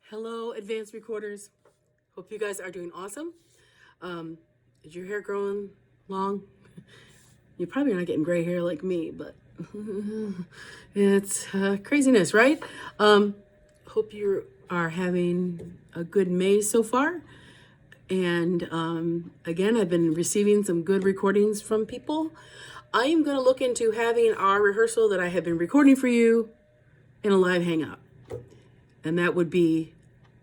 Hello, advanced recorders. Hope you guys are doing awesome. Is your hair growing long? You're probably not getting gray hair like me, but it's craziness, right? Hope you are having a good May so far. And again, I've been receiving some good recordings from people. I am going to look into having our rehearsal that I have been recording for you in a live hangout. And that would be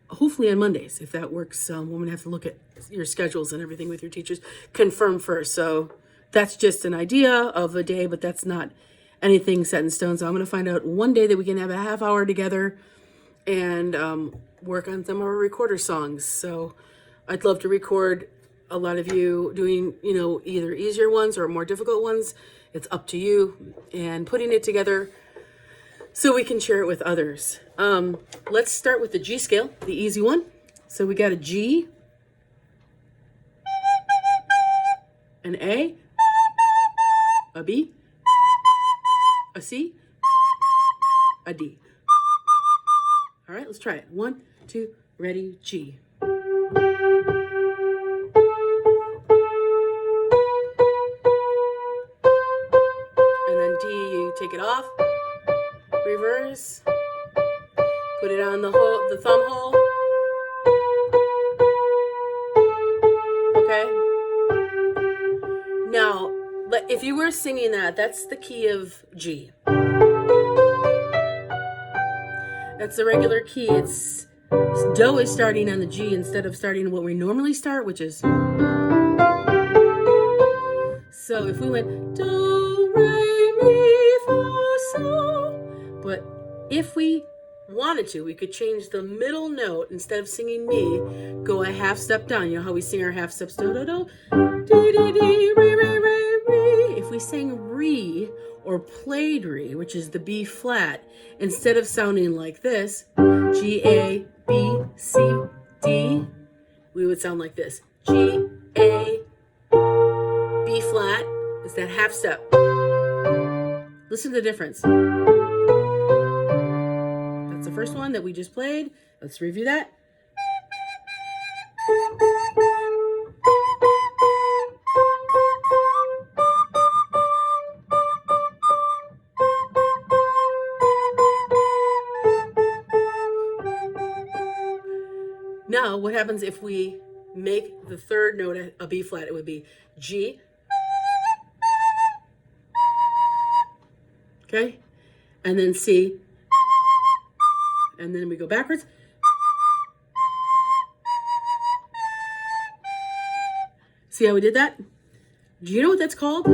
hopefully on Mondays, if that works. I'm going to have to look at your schedules and everything with your teachers, confirm first. So that's just an idea of a day, but that's not anything set in stone. So I'm going to find out one day that we can have a half hour together and work on some of our recorder songs. So I'd love to record a lot of you doing, either easier ones or more difficult ones. It's up to you, and putting it together so we can share it with others. Let's start with the G scale, the easy one. So we got a G, an A, a B, a C, a D. All right, let's try it. 1, 2, ready, G. And then D, you take it off, reverse, put it on the thumb hole. Okay. Now, if you were singing that, that's the key of G. That's the regular key. It's Do is starting on the G instead of starting what we normally start, which is. So if we went Do, Re, Mi, Fa, So, but if we wanted to, we could change the middle note. Instead of singing Mi, go a half step down. You know how we sing our half steps? Do, do, do, dee, dee, dee, re, re, re, re. If we sang Re or played Re, which is the B flat, instead of sounding like this, G, A, B, C, D, we would sound like this. G, A, B flat is that half step. Listen to the difference. That's the first one that we just played. Let's review that. Now, what happens if we make the third note a B flat? It would be G. Okay? And then C. And then we go backwards. See how we did that? Do you know what that's called?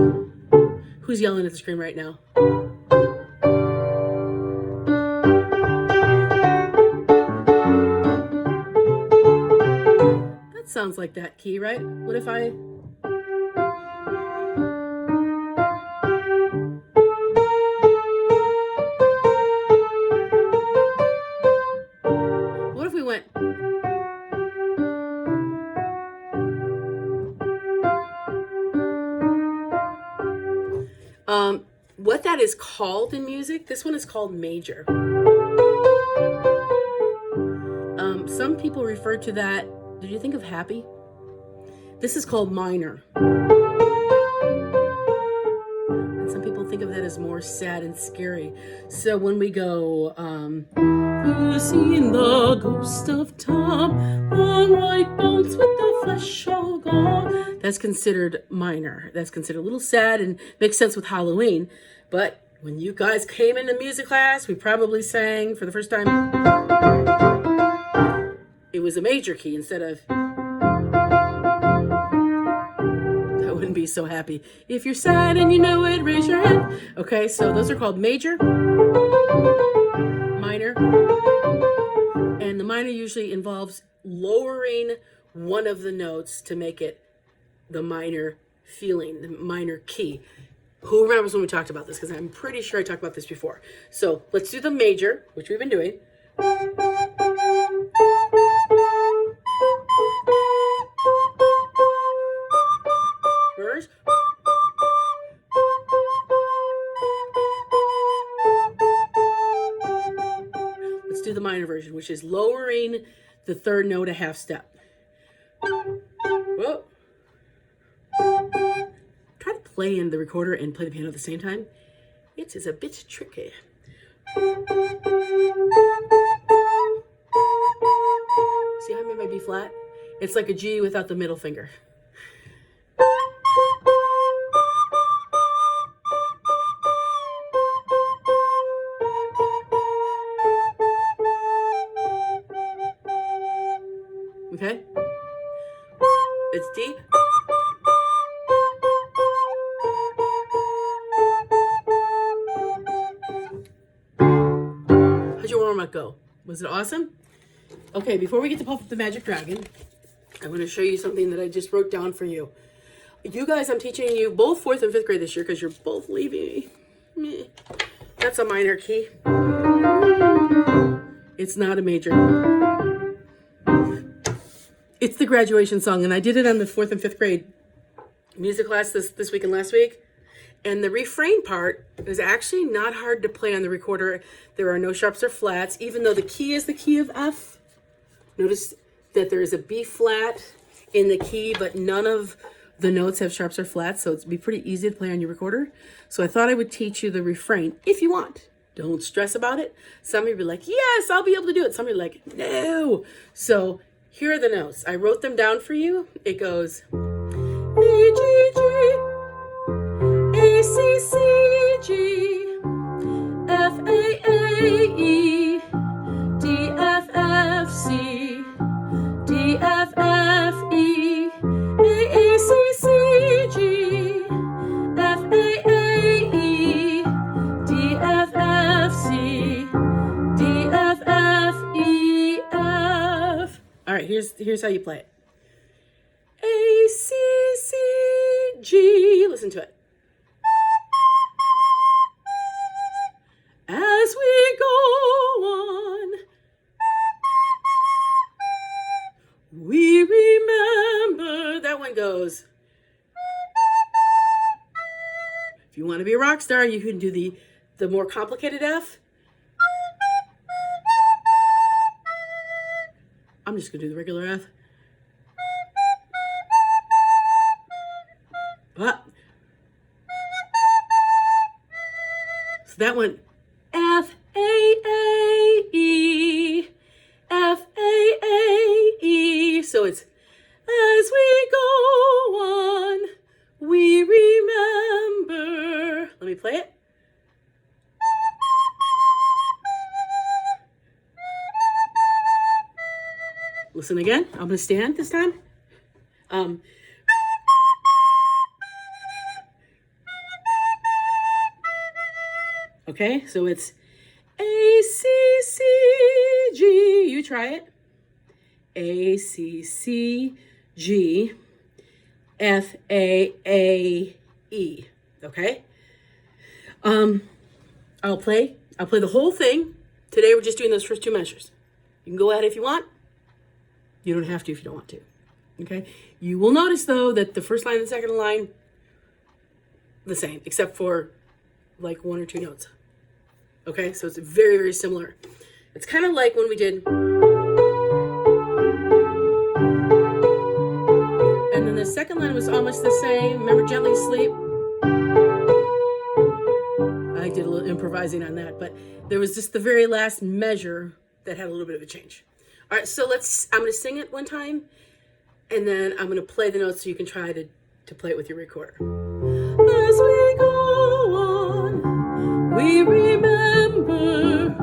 Who's yelling at the screen right now? That sounds like that key, right? What if I... What if we went... What that is called in music, this one is called major. Some people refer to that, did you think of happy? This is called minor. And some people think of that as more sad and scary. So when we go, who's seen the ghost of Tom, long white bones with the flesh all gone, that's considered minor. That's considered a little sad and makes sense with Halloween. But when you guys came into music class, we probably sang for the first time, it was a major key instead of, I wouldn't be so happy. If you're sad and you know it, raise your hand. Okay, so those are called major, minor, and the minor usually involves lowering one of the notes to make it the minor feeling, the minor key. Who remembers when we talked about this? Because I'm pretty sure I talked about this before. So let's do the major, which we've been doing. Reverse. Let's do the minor version. motion, which is lowering the third note a half step. Whoa. Try to play in the recorder and play the piano at the same time. It is a bit tricky. See how I made my B flat? It's like a G without the middle finger. Okay? It's D. How'd your warm-up go? Was it awesome? Okay, before we get to Puff Up the Magic Dragon, I want to show you something that I just wrote down for you. You guys, I'm teaching you both 4th and 5th grade this year because you're both leaving me. That's a minor key. It's not a major. It's the graduation song, and I did it on the 4th and 5th grade music class this week and last week. And the refrain part is actually not hard to play on the recorder. There are no sharps or flats, even though the key is the key of F. Notice that there is a B flat in the key, but none of the notes have sharps or flats, so it'd be pretty easy to play on your recorder. So I thought I would teach you the refrain if you want. Don't stress about it. Some of you be like, yes, I'll be able to do it. Some of you are like, no. So here are the notes. I wrote them down for you. It goes A, G, G, A, C, C, G, F, A, A, E, D, F, F, C, D, F, F, E, A, C, C, G, F, A, A, E, D, F, F, C, D, F, F, E, F. All right, here's how you play it. A, C, C, G. Listen to it. As we go on, we remember. That one goes. If you want to be a rock star, you can do the more complicated F. I'm just going to do the regular F. But, so that one, F, A, A, E, F, A, A, E. So it's, as we go on, we remember. Let me play it. Listen again. I'm going to stand this time. Okay, so it's A, C, C, G. You try it. A, C, C, G, F, A, E. Okay? I'll play the whole thing. Today we're just doing those first two measures. You can go ahead if you want. You don't have to if you don't want to. Okay? You will notice though that the first line and the second line the same, except for like one or two notes. Okay, so it's very, very similar. It's kind of like when we did, and then the second line was almost the same. Remember Gently Sleep? I did a little improvising on that, but there was just the very last measure that had a little bit of a change. All right, so I'm going to sing it one time, and then I'm going to play the notes so you can try to play it with your recorder. As we go on, we remember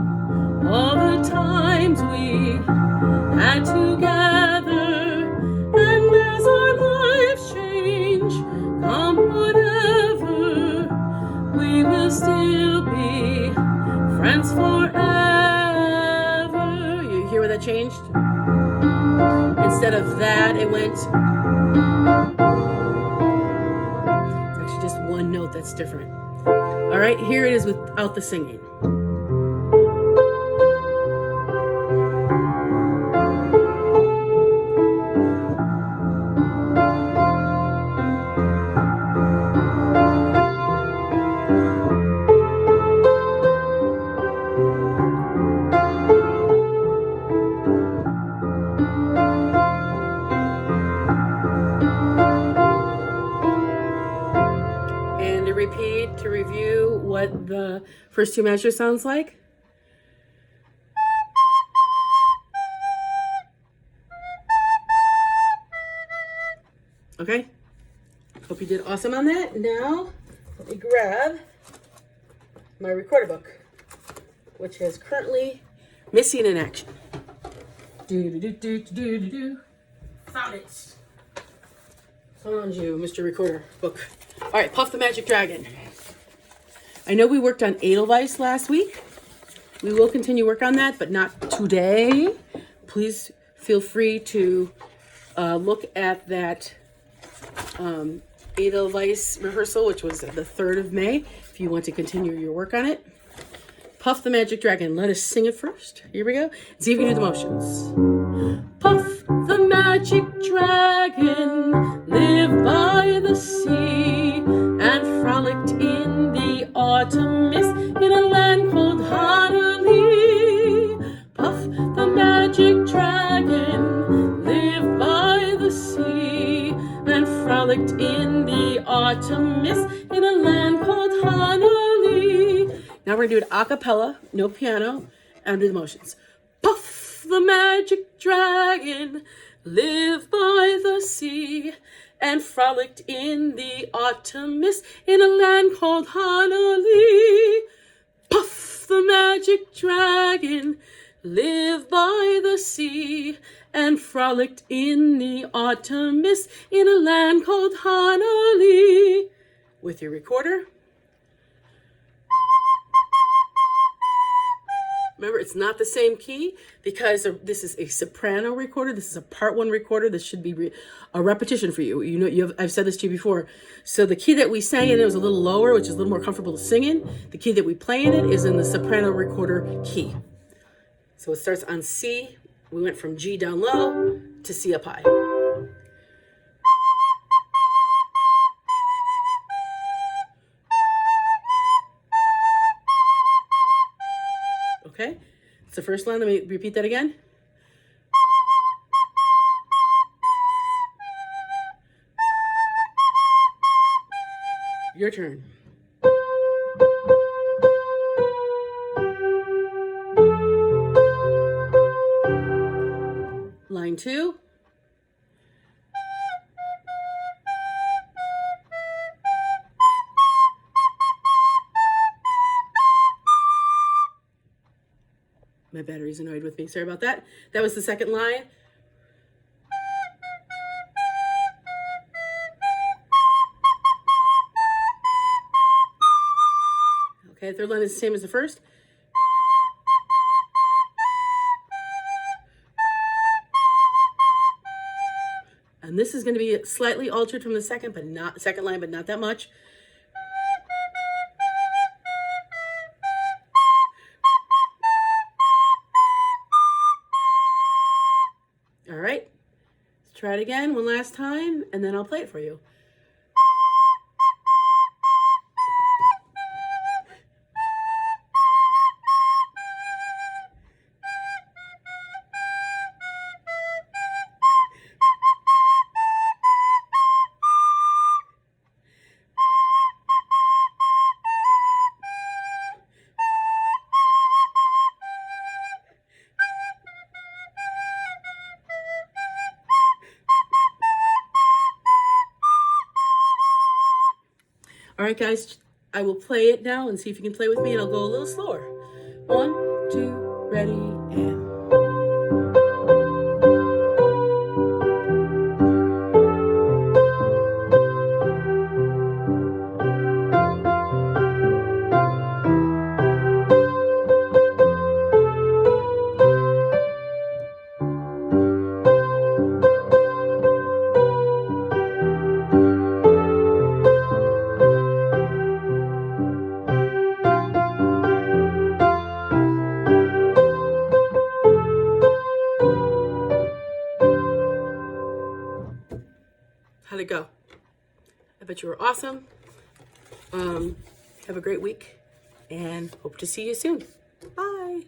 all the times we had together, and as our lives change, come whatever, we will still be friends forever. You hear where that changed? Instead of that, it went. It's actually just one note that's different. All right, here it is without the singing. what the first two measures sounds like? Okay, hope you did awesome on that. Now, let me grab my recorder book, which is currently missing in action. Found it. Found you, Mr. Recorder book. All right, Puff the Magic Dragon. I know we worked on Edelweiss last week. We will continue work on that, but not today. Please feel free to look at that Edelweiss rehearsal, which was the 3rd of May, if you want to continue your work on it. Puff the Magic Dragon. Let us sing it first. Here we go. See if you can do the motions. Puff the magic dragon lived by the sea and frolicked in the autumn mist in a land called Hanali. Puff the magic dragon lived by the sea and frolicked in the autumn mist in a land called Hanali. Now we're going to do it a cappella, no piano, and do the motions. Puff the magic dragon lived by the sea and frolicked in the autumn mist in a land called Hanali. Puff the magic dragon lived by the sea and frolicked in the autumn mist in a land called Hanali. With your recorder. Remember, it's not the same key because this is a soprano recorder. This is a part 1 recorder. This should be a repetition for you. You know, I've said this to you before. So the key that we sang in it was a little lower, which is a little more comfortable to sing in. The key that we play in it is in the soprano recorder key. So it starts on C. We went from G down low to C up high. Okay, it's the first line. Let me repeat that again. Your turn. Line 2. My battery's annoyed with me. Sorry about that. That was the second line. Okay, third line is the same as the first. And this is going to be slightly altered from the second line, but not that much. All right, let's try it again one last time, and then I'll play it for you. All right, guys, I will play it now and see if you can play with me, and I'll go a little slower. 1, 2, ready, and... How'd it go? I bet you were awesome. Have a great week and hope to see you soon. Bye.